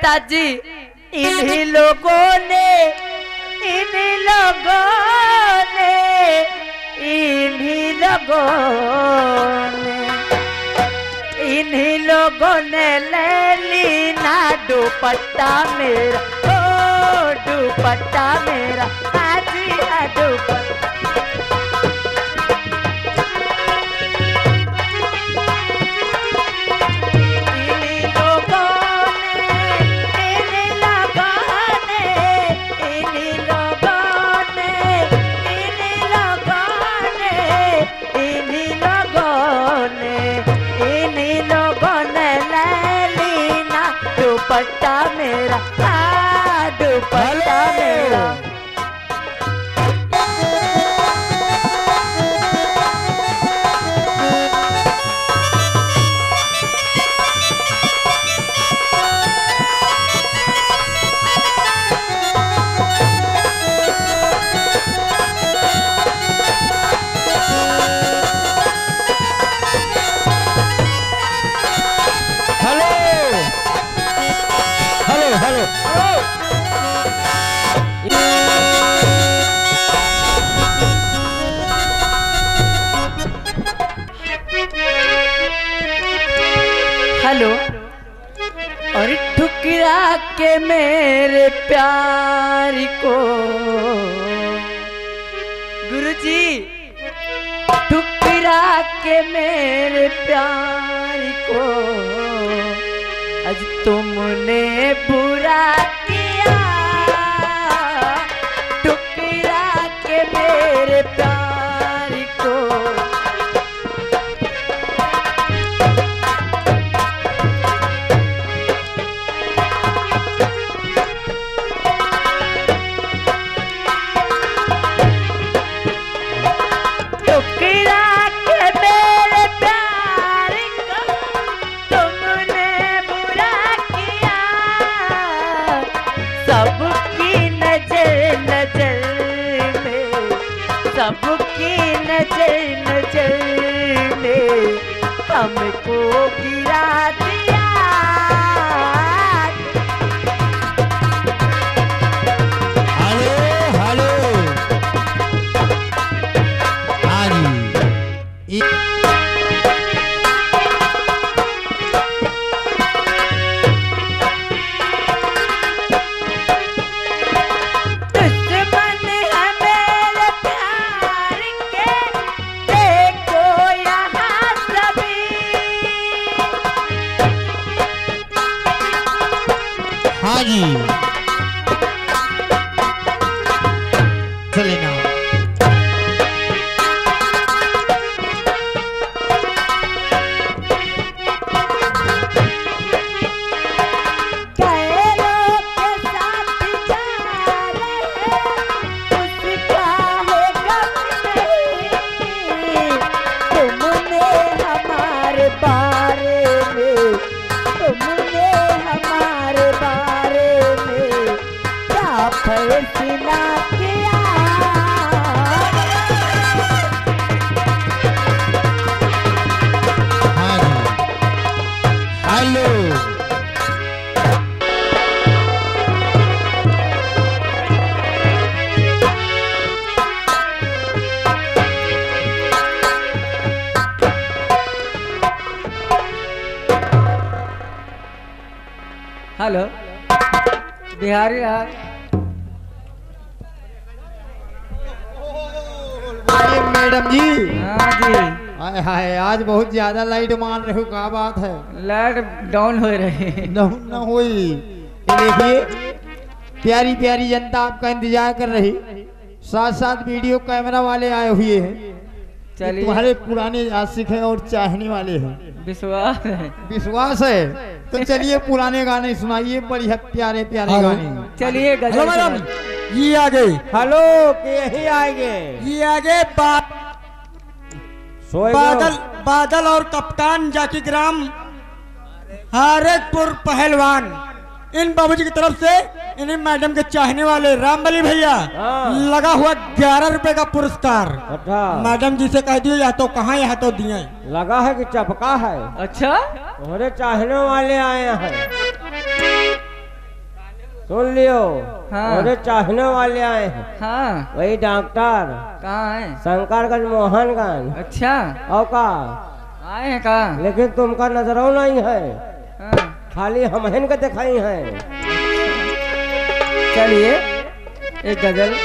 उस्ताद जी इन्हीं लोगों ने इन्हीं लोगों ने ले ली ना दुपट्टा मेरा, ओ दुपट्टा मेरा, हाजी दुपट्टा। दुपट्टा मेरा, दुपट्टा मेरा। हेलो। और ठुकरा के मेरे प्यार को गुरुजी, ठुकरा के मेरे प्यार को आज तुमने बुरा किया, ठुकरा के मेरे प्यार को। सबकी नजर ने हमको गिरा दिया। हेलो हेलो चलेना फैसला किया। हेलो हेलो बिहारी मैडम जी। हाँ जी। हाय हाय, आज बहुत ज्यादा लाइट मान रहे हो, क्या बात है? लाइट डाउन हो रही, डाउन ना हुई। देखिए प्यारी प्यारी जनता आपका इंतजार कर रही, साथ साथ वीडियो कैमरा वाले आए हुए हैं। चलिए, तुम्हारे पुराने आशिक हैं और चाहने वाले हैं। विश्वास है, विश्वास है। तो चलिए पुराने गाने सुनाइए, बढ़िया प्यारे प्यारे गाने। चलिए मैडम ये आ गए। हेलो के यही आएंगे, ये आगे बादल बादल और कप्तान जाकी ग्राम हारेपुर पहलवान, इन बाबूजी की तरफ से इन्हीं मैडम के चाहने वाले रामबली भैया लगा हुआ 11 रुपए का पुरस्कार। मैडम जी से कह दियो या तो कहाँ या तो दिए। लगा है कि चपका है? अच्छा, तुम्हारे चाहने वाले आए हैं। सुन लियो। हाँ। और चाहने वाले आए हैं। हाँ। वही डॉक्टर कहाँ है? शंकरगंज मोहनगंज। अच्छा। और का आए हैं कहाँ? लेकिन तुमका नजरों नहीं है, हाँ। खाली हमहन के दिखाई है। चलिए एक गजल